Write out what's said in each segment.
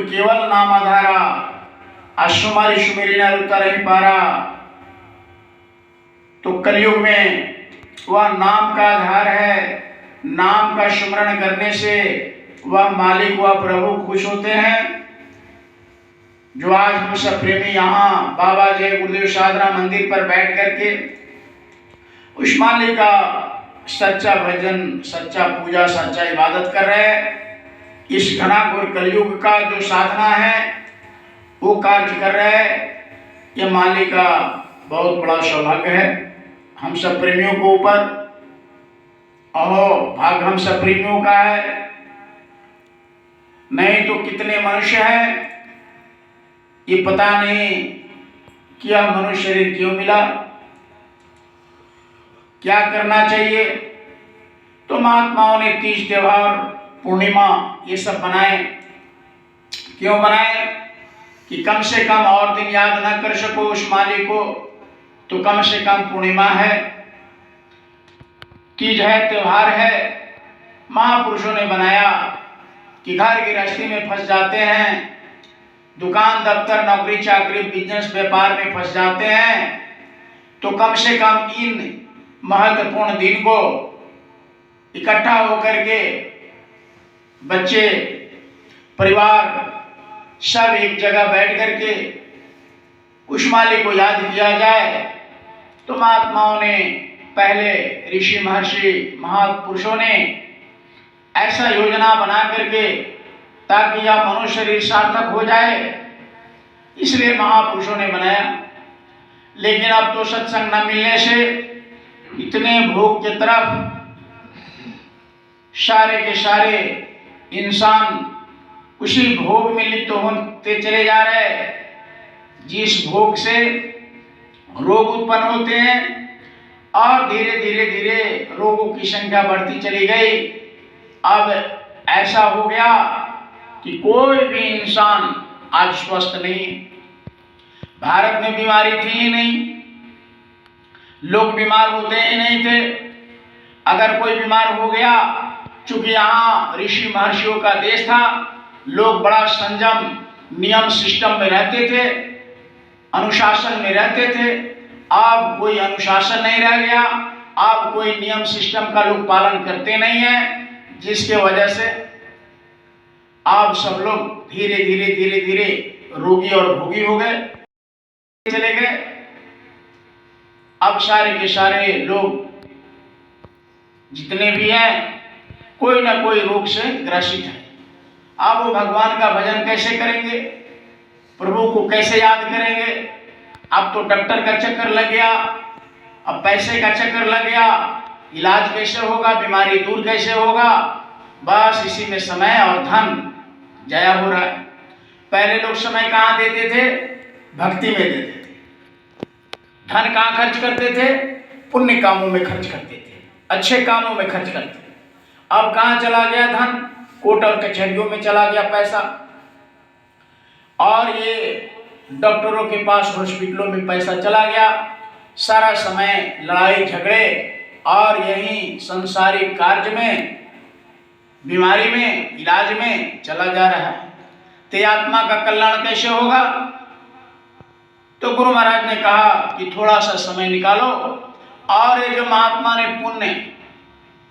केवल नाम आधारा अश्वमारी सुमेरी न उतर नहीं पा रहा। तो कलयुग में वह नाम का आधार है। नाम का स्मरण करने से वह मालिक वह प्रभु खुश होते हैं। जो आज हम सब प्रेमी यहाँ बाबा जय गुरुदेव साधना मंदिर पर बैठ करके उस मालिक का सच्चा भजन, सच्चा पूजा, सच्चा इबादत कर रहे हैं। इस घनाघोर कलयुग का जो साधना है वो कार्य कर रहे हैं। ये मालिक का बहुत बड़ा सौभाग्य है हम सब प्रेमियों को ऊपर। अहो भाग हम सब प्रेमियों का है, नहीं तो कितने मनुष्य हैं ये पता नहीं कि यह मनुष्य शरीर क्यों मिला, क्या करना चाहिए। तो महात्माओं ने तीज त्योहार, पूर्णिमा ये सब बनाए। क्यों बनाए? कि कम से कम और दिन याद ना कर सको उस मालिक को, तो कम से कम पूर्णिमा है, तीज है, त्योहार है। महापुरुषों ने बनाया कि घर गृहस्थी में फंस जाते हैं, दुकान दफ्तर नौकरी चाकरी बिजनेस व्यापार में फंस जाते हैं, तो कम से कम इन महत्वपूर्ण दिन को इकट्ठा होकर के बच्चे परिवार सब एक जगह बैठ करके उस मालिक को याद किया जाए। तो महात्माओं ने, पहले ऋषि महर्षि महापुरुषों ने ऐसा योजना बना करके ताकि यह मनुष्य शरीर सार्थक हो जाए, इसलिए महापुरुषों ने बनाया। लेकिन अब तो सत्संग न मिलने से इतने भोग के तरफ सारे के सारे इंसान उसी भोग में लिप्त होते चले जा रहे हैं, जिस भोग से रोग उत्पन्न होते हैं और धीरे धीरे धीरे रोगों की संख्या बढ़ती चली गई। अब ऐसा हो गया कि कोई भी इंसान आज स्वस्थ नहीं। भारत में बीमारी थी ही नहीं, लोग बीमार होते ही नहीं थे। अगर कोई बीमार हो गया, चूंकि यहाँ ऋषि महर्षियों का देश था, लोग बड़ा संयम नियम सिस्टम में रहते थे, अनुशासन में रहते थे। अब कोई अनुशासन नहीं रह गया, अब कोई नियम सिस्टम का लोग पालन करते नहीं है, जिसके वजह से अब सब लोग धीरे धीरे धीरे धीरे रोगी और भोगी हो गए, चले गए। अब सारे के सारे लोग जितने भी हैं कोई ना कोई रोग से ग्रसित है। अब वो भगवान का भजन कैसे करेंगे, प्रभु को कैसे याद करेंगे? अब तो डॉक्टर का चक्कर लग गया, अब पैसे का चक्कर लग गया, इलाज कैसे होगा, बीमारी दूर कैसे होगा, बस इसी में समय और धन जाया हो रहा है। पहले लोग समय कहाँ देते थे? भक्ति में देते थे। धन कहाँ खर्च करते थे? पुण्य कामों में खर्च करते थे, अच्छे कामों में खर्च करते थे। अब कहाँ चला गया धन? कोर्ट और कचहरियों में चला गया पैसा, और ये डॉक्टरों के पास हॉस्पिटलों में पैसा चला गया। सारा समय लड़ाई झगड़े और यही संसारिक कार्य में, बीमारी में, इलाज में चला जा रहा है। तो आत्मा का कल्याण कैसे होगा? तो गुरु महाराज ने कहा कि थोड़ा सा समय निकालो और ये जो महात्मा ने पुण्य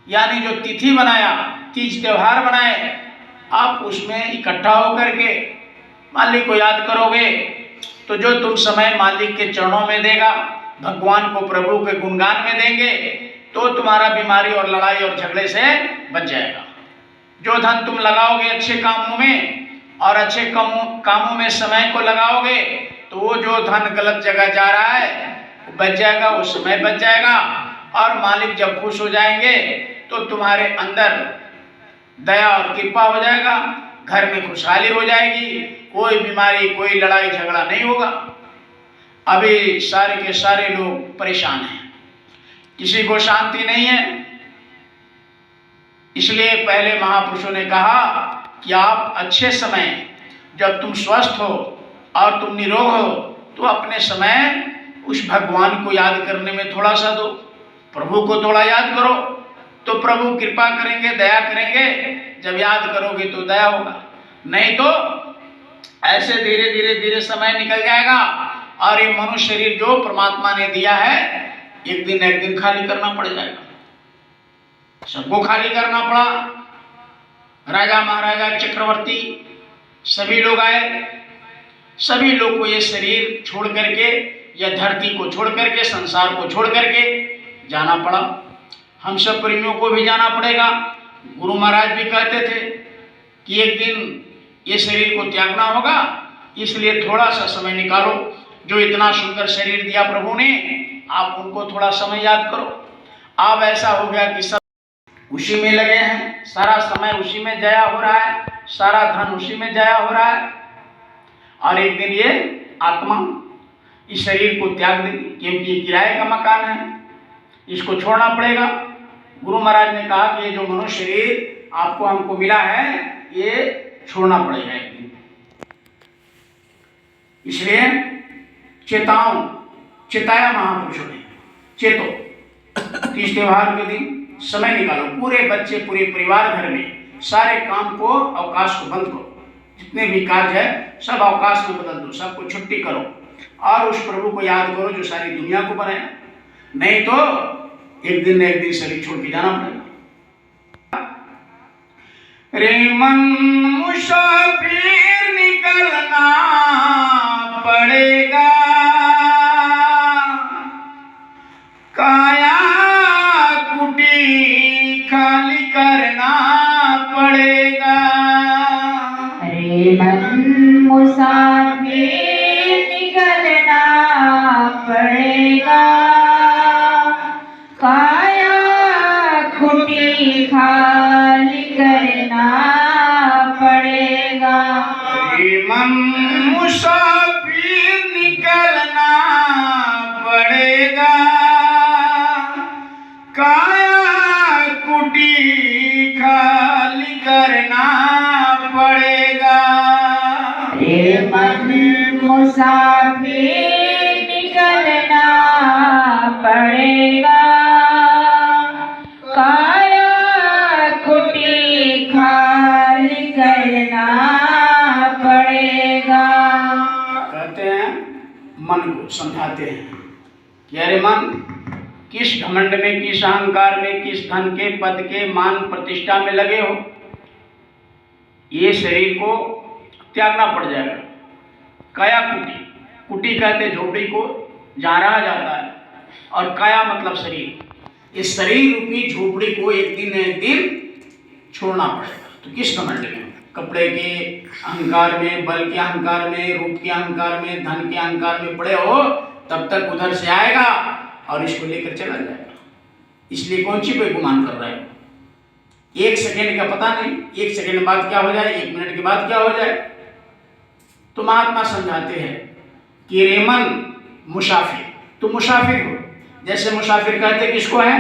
यानी जो तिथि बनाया, तीज त्योहार बनाए, आप उसमें इकट्ठा होकर के मालिक को याद करोगे तो जो तुम समय मालिक के चरणों में देगा, भगवान को प्रभु के गुणगान में देंगे, तो तुम्हारा बीमारी और लड़ाई और झगड़े से बच जाएगा। जो धन तुम लगाओगे अच्छे कामों में और अच्छे कामों में समय को लगाओगे, तो वो जो धन गलत जगह जा रहा है वो बच जाएगा, वो समय बच जाएगा। और मालिक जब खुश हो जाएंगे तो तुम्हारे अंदर दया और कृपा हो जाएगा, घर में खुशहाली हो जाएगी, कोई बीमारी कोई लड़ाई झगड़ा नहीं होगा। अभी सारे के सारे लोग परेशान हैं, किसी को शांति नहीं है। इसलिए पहले महापुरुषों ने कहा कि आप अच्छे समय जब तुम स्वस्थ हो और तुम निरोग हो, तो अपने समय उस भगवान को याद करने में थोड़ा सा दो, प्रभु को थोड़ा याद करो, तो प्रभु कृपा करेंगे, दया करेंगे। जब याद करोगे तो दया होगा, नहीं तो ऐसे धीरे धीरे धीरे समय निकल जाएगा और ये मनुष्य शरीर जो परमात्मा ने दिया है एक दिन खाली करना पड़ जाएगा। सबको खाली करना पड़ा। राजा महाराजा चक्रवर्ती सभी लोग आए, सभी लोग को ये शरीर छोड़ करके या धरती को छोड़ करके संसार को छोड़ करके जाना पड़ा। हम सब प्रेमियों को भी जाना पड़ेगा। गुरु महाराज भी कहते थे कि एक दिन ये शरीर को त्यागना होगा, इसलिए थोड़ा सा समय निकालो। जो इतना सुंदर शरीर दिया प्रभु ने, आप उनको थोड़ा समय याद करो। अब ऐसा हो गया कि सब उसी में लगे हैं, सारा समय उसी में जया हो रहा है, सारा धन उसी में जया हो रहा है। और एक दिन ये आत्मा इस शरीर को त्याग देगी, क्योंकि ये किराए का मकान है, इसको छोड़ना पड़ेगा। गुरु महाराज ने कहा कि ये जो मनुष्य शरीर आपको हमको मिला है ये छोड़ना पड़ेगा एक दिन। इसलिए चिताया महापुरुषों ने चेतो, तीज त्योहार के दिन समय निकालो, पूरे बच्चे पूरे परिवार घर में सारे काम को अवकाश को बंद करो, जितने भी कार्य है सब अवकाश में बदल दो, सबको छुट्टी करो और उस प्रभु को याद करो जो सारी दुनिया को बनाया। नहीं तो एक दिन शरीर छोड़ के जाना पड़ेगा। रे मन मुसाफिर निकलना पड़ेगा, काया कुटी खाली करना पड़ेगा। रे मन मुसाफिर निकलना पड़ेगा, काया कुटी खाली करना पड़ेगा। रे मन मुसाफिर निकलना पड़ेगा, काया कुटी खाली करना पड़ेगा। रे मन मुसाफिर निकलना पड़ेगा, काया कुटी खाली करना पड़ेगा। कहते हैं मन को समझाते हैं कि अरे मन, किस घमंड में, किस अहंकार में, किस धन के पद के मान प्रतिष्ठा में लगे हो, ये शरीर को त्यागना पड़ जाएगा। काया कुटी, कुटी कहते झोपड़ी को जहाँ रहा जाता है, और काया मतलब शरीर। इस शरीर रूपी झोपड़ी को एक दिन छोड़ना पड़ेगा। तो किस घमंड में, कपड़े के अहंकार में, बल के अहंकार में, रूप के अहंकार में, धन के अहंकार में पड़े हो, तब तक उधर से आएगा और इसको लेकर चला जाएगा। इसलिए कौन सी पे गुमान कर रहे हो? एक सेकेंड का पता नहीं, एक सेकेंड बाद क्या हो जाए, एक मिनट के बाद क्या हो जाए। तो महात्मा समझाते हैं कि रे मन मुसाफिर, तो मुसाफिर हो। जैसे मुसाफिर कहते किसको हैं?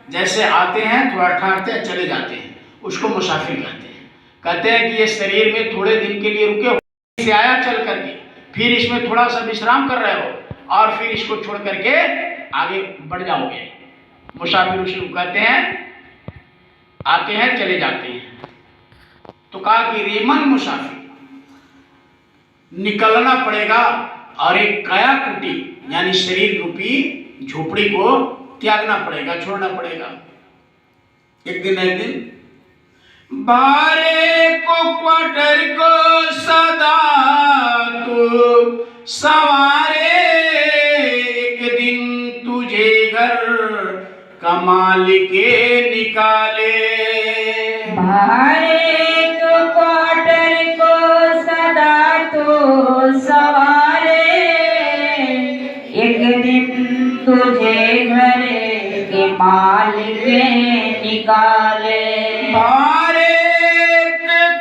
जैसे आते हैं थोड़ा ठहरते हैं चले जाते हैं, उसको मुसाफिर कहते हैं। कहते हैं कि ये शरीर में थोड़े दिन के लिए रुके हो, से आया चल करके, फिर इसमें थोड़ा सा विश्राम कर रहे हो और फिर इसको छोड़ करके आगे बढ़ जाओगे। मुसाफिर उसी को कहते हैं, आते हैं चले जाते हैं। तो कहा कि रे मन मुसाफिर निकलना पड़ेगा और एक काया कुटी यानी शरीर रूपी झोपड़ी को त्यागना पड़ेगा, छोड़ना पड़ेगा। एक दिन बारे को क्वार्टर को सदा तो सवारे, एक दिन तुझे घर कमाल के निकाले। बारे को क्वार्टर को सदा तो सवारे, एक दिन तुझे घर के माल के निकाले।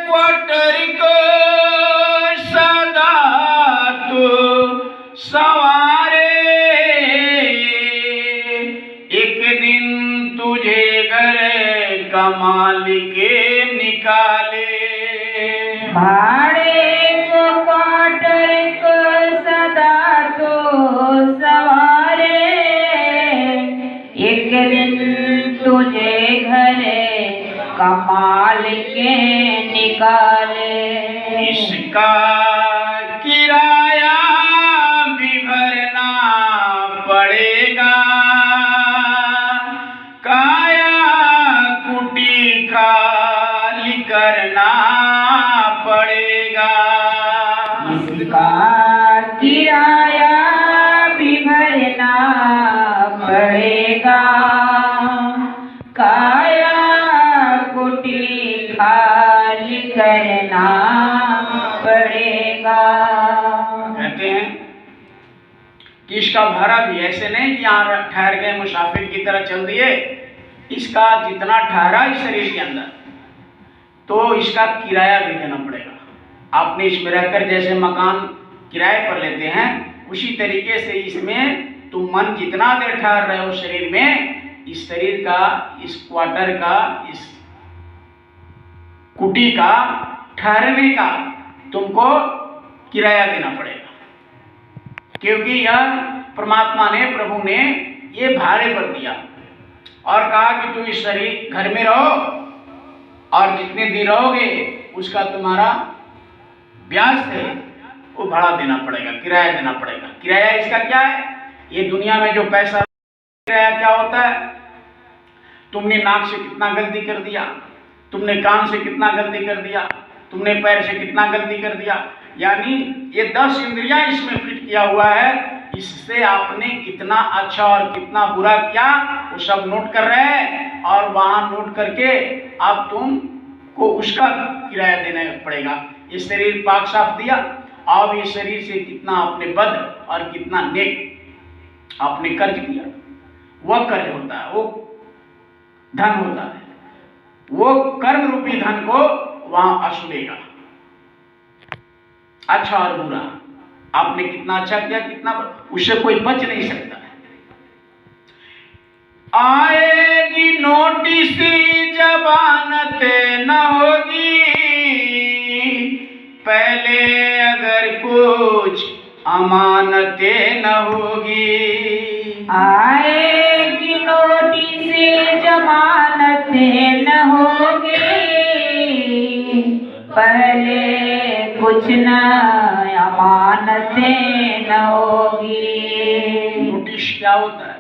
क्वार्टर को सदा तो सवारे, एक दिन तुझे घर कमाल के निकाले। भाड़े को क्वार्टर को सदा तो सवारे, एक दिन तुझे घर कमाल के निकाले। इसका किराया भी भरना पड़ेगा, काया कुटी खाली करना पड़ेगा। इसका किराया भी भरना पड़ेगा, काया कुटी खाली करना पड़ेगा। कहते हैं कि इसका भाड़ा भी ऐसे नहीं कि यहाँ ठहर गए मुसाफिर की तरह चल दिए। इसका जितना ठहरा इस शरीर के अंदर, तो इसका किराया भी देना पड़ेगा। आपने इसमें रहकर जैसे मकान किराए पर लेते हैं, उसी तरीके से इसमें तुम मन जितना देर ठहर रहे हो शरीर में, इस शरीर का, इस क्वार्टर का, इस कुटी का ठहरने का तुमको किराया देना पड़ेगा। क्योंकि यह परमात्मा ने, प्रभु ने ये भाड़े पर दिया और कहा कि तुम इस शरीर घर में रहो और जितने दिन रहोगे उसका तुम्हारा ब्याज है वो भाड़ा देना पड़ेगा, किराया देना पड़ेगा। किराया इसका क्या है? ये दुनिया में जो पैसा, किराया क्या होता है? तुमने नाक से कितना गलती कर दिया, तुमने कान से कितना गलती कर दिया, तुमने पैर से कितना गलती कर दिया, यानी ये 10 इंद्रियां इसमें फिट किया हुआ है। इससे आपने कितना अच्छा और कितना बुरा किया वो सब नोट कर रहे हैं, और वहां नोट करके अब तुमको उसका किराया देना पड़ेगा। ये शरीर पाक साफ दिया, अब ये शरीर से कितना आपने बद और कितना नेक आपने कर्ज किया, वह कर्ज होता है, वो धन होता है। वो कर्म रूपी धन को वहां असुरेगा। अच्छा और बुरा आपने कितना अच्छा किया, कितना, उससे कोई बच नहीं सकता है। आएगी नोटिस जमानत न होगी, पहले अगर कुछ अमानतें न होगी। आएगी नोटिस जमानतें न होगी, पहले कुछ न अमानतें न होगी। नोटिस क्या होता है?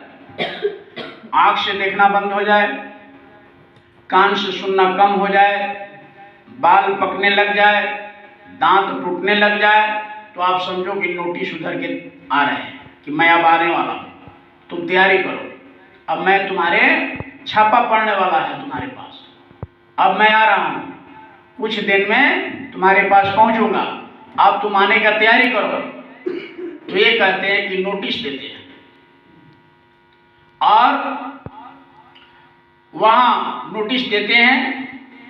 आंख से देखना बंद हो जाए, कान से सुनना कम हो जाए, बाल पकने लग जाए, दांत टूटने लग जाए, तो आप समझो कि नोटिस उधर के आ रहे हैं कि मैं अब आने वाला हूं, तुम तैयारी करो, अब मैं तुम्हारे छापा पड़ने वाला है तुम्हारे पास, अब मैं आ रहा हूं, कुछ दिन में तुम्हारे पास पहुंचूंगा, अब तुम आने का तैयारी करो। तो ये कहते हैं कि नोटिस देते हैं। और वहां नोटिस देते हैं,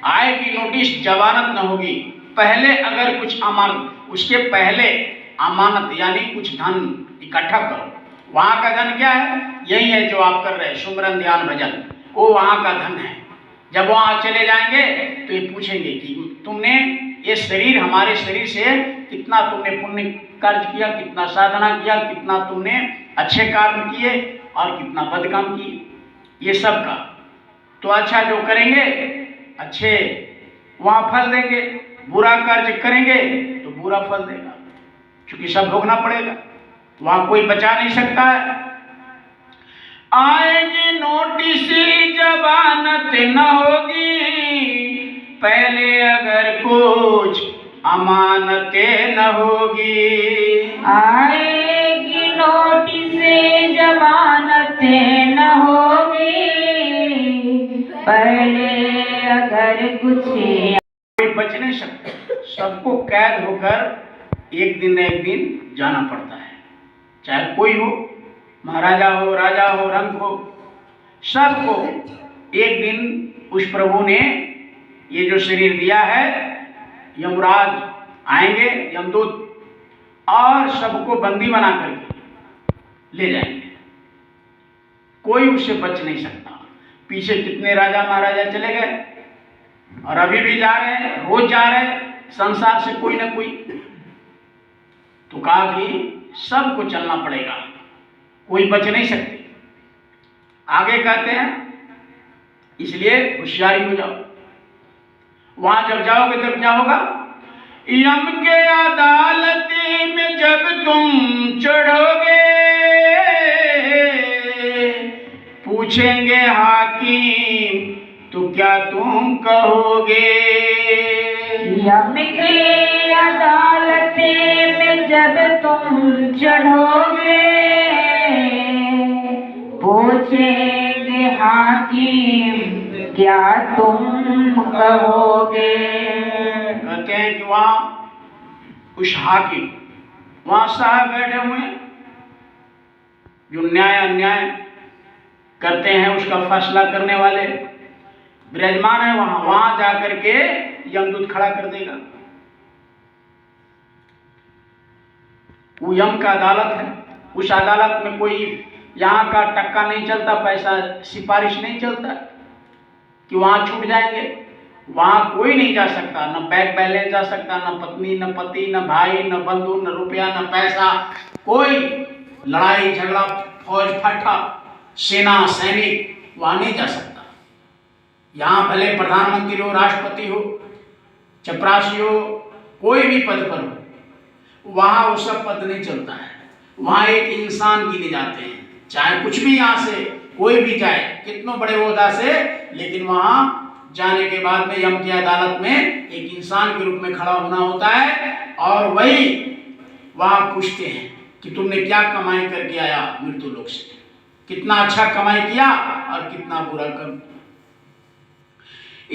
आएगी नोटिस जमानत न होगी, पहले अगर कुछ अमानत, उसके पहले अमानत यानी कुछ धन इकट्ठा करो। वहां का धन क्या है? यही है जो आप कर रहे हैं, सुमरन ध्यान भजन, वो वहां का धन है। जब वहां चले जाएंगे तो ये पूछेंगे कि तुमने ये शरीर, हमारे शरीर से कितना तुमने पुण्य कार्य किया, कितना साधना किया, कितना तुमने अच्छे कर्म किए और कितना बद काम किए, ये सब का। तो अच्छा जो करेंगे अच्छे वहां फल देंगे, बुरा कार्य करेंगे तो बुरा फल देगा, क्योंकि सब भोगना पड़ेगा, वहां कोई बचा नहीं सकता है। आएगी नोटिस जमानत न होगी, पहले अगर कुछ अमानतें न होगी। आएगी नोटिस जमानतें न होगी, पहले अगर कुछ, कोई बच नहीं सकता, सबको कैद होकर एक दिन न एक दिन जाना पड़ता है। चाहे कोई हो, महाराजा हो, राजा हो, रंग हो, सबको एक दिन उस प्रभु ने ये जो शरीर दिया है, यमराज आएंगे, यमदूत, और सबको बंदी बना करके ले जाएंगे। कोई उससे बच नहीं सकता। पीछे कितने राजा महाराजा चले गए और अभी भी जा रहे हैं, रोज जा रहे हैं संसार से कोई ना कोई। तो कहा कि सबको चलना पड़ेगा, कोई बच नहीं सकते। आगे कहते हैं इसलिए होशियारी हो जाओ। वहां जब जाओगे तब क्या होगा? यम के अदालत में जब तुम चढ़ोगे, पूछेंगे हाकिम तो क्या तुम कहोगे। यम की अदालत में जब तुम चढ़ोगे, पूछेंगे हाकिम क्या तुम कहोगे। कहते हैं कि वहां कुछ हाकिम, वहां साहब बैठे हुए हैं जो न्याय अन्याय करते हैं, उसका फैसला करने वाले विराजमान है वहां। वहां जाकर के यमदूत खड़ा कर देगा। वो यम का अदालत है। उस अदालत में कोई यहाँ का टक्का नहीं चलता, पैसा सिफारिश नहीं चलता कि वहां छूट जाएंगे। वहां कोई नहीं जा सकता, न बैंक बैलेंस जा सकता, न पत्नी, न पति, न भाई, न बंधु, न रुपया, न पैसा। कोई लड़ाई झगड़ा, फौज फटा, सेना सैनिक वहां नहीं जा सकता। यहाँ भले प्रधानमंत्री हो, राष्ट्रपति हो, चपरासी हो, कोई भी पद पर हो, वहां वो सब पद नहीं चलता है। वहां एक इंसान गिने जाते हैं, चाहे कुछ भी यहाँ से कोई भी जाए, कितनों बड़े ओहदा से, लेकिन वहां जाने के बाद में यम की अदालत में एक इंसान के रूप में खड़ा होना होता है। और वही वहां पूछते हैं कि तुमने क्या कमाई करके आया मृत्यु लोक से, कितना अच्छा कमाई किया और कितना बुरा कर।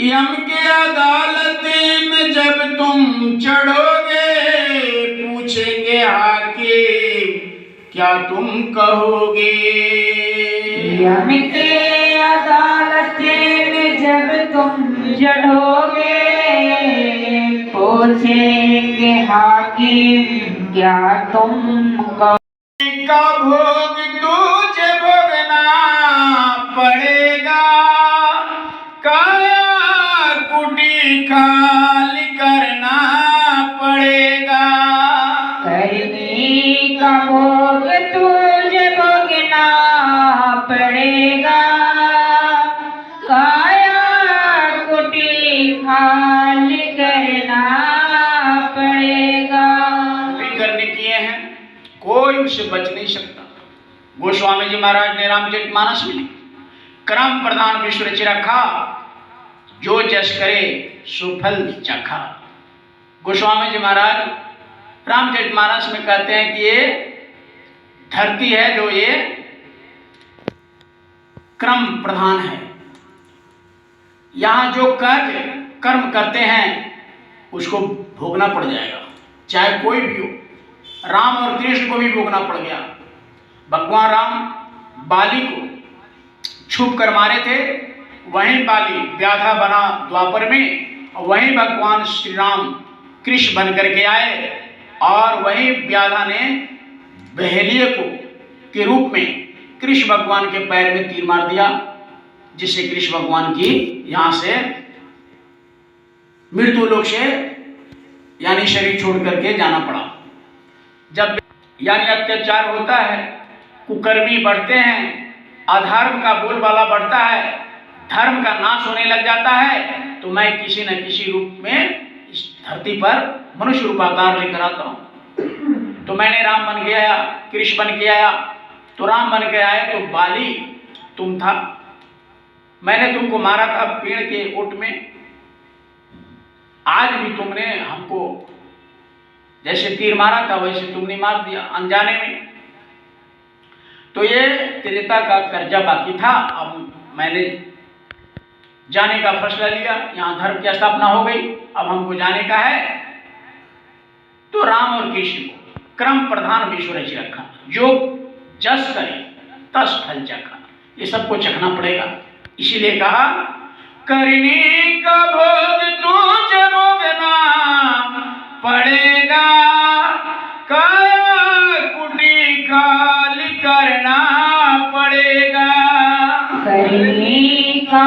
यम के अदालत में जब तुम चढ़ोगे, पूछेंगे हाकिम क्या तुम कहोगे। यम के अदालत में जब तुम चढ़ोगे, पूछेंगे हाकिम क्या तुम कहोगे। का भोग तुझे भोगना पड़ेगा, काया कुटी खाली करना पड़ेगा। करनी का भोग तुझे भोगना पड़ेगा, काया कुटी खाली करना पड़ेगा। भी करने किए हैं, कोई उससे बच नहीं सकता। गोस्वामी जी महाराज ने रामचरितमानस में क्रम प्रधान विश्व रचि रखा, जो जस करे सुफल चखा। गोस्वामी जी महाराज रामचरितमानस में कहते हैं कि ये धरती है जो ये क्रम प्रधान है। यहां जो कर्म करते हैं उसको भोगना पड़ जाएगा, चाहे कोई भी हो। राम और कृष्ण को भी भोगना पड़ गया। भगवान राम बाली को छुप कर मारे थे, वहीं बाली व्याधा बना द्वापर में, और वहीं भगवान श्री राम कृष्ण बन करके आए, और वहीं व्याधा ने बहेलिये को के रूप में कृष्ण भगवान के पैर में तीर मार दिया, जिससे कृष्ण भगवान की यहां से मृत्यु लोक से यानी शरीर छोड़ करके जाना पड़ा। जब यानी अत्याचार होता है, कुकर्मी बढ़ते हैं, अधर्म का बोलबाला बढ़ता है, धर्म का नाश होने लग जाता है, तो मैं किसी न किसी रूप में इस धरती पर मनुष्य रूपावतार लेकर आता हूं। तो मैंने राम बन के आया, कृष्ण बन के आया। तो राम बन के आए तो बाली तुम था, मैंने तुमको मारा था पेड़ के ओट में, आज भी तुमने हमको जैसे तीर मारा था वैसे तुमने मार दिया अनजाने में। तो ये त्रेता का कर्जा बाकी था। अब मैंने जाने का फैसला लिया, यहाँ धर्म की स्थापना हो गई, अब हमको जाने का है। तो राम और कृष्ण को क्रम प्रधान विश्व रचि रखा, जो जस करे तस फल चखा, ये सबको चखना पड़ेगा। इसीलिए कहा करने का भोग तुझे भोगना पड़ेगा, काया कुटी खाली करना पड़ेगा। करने का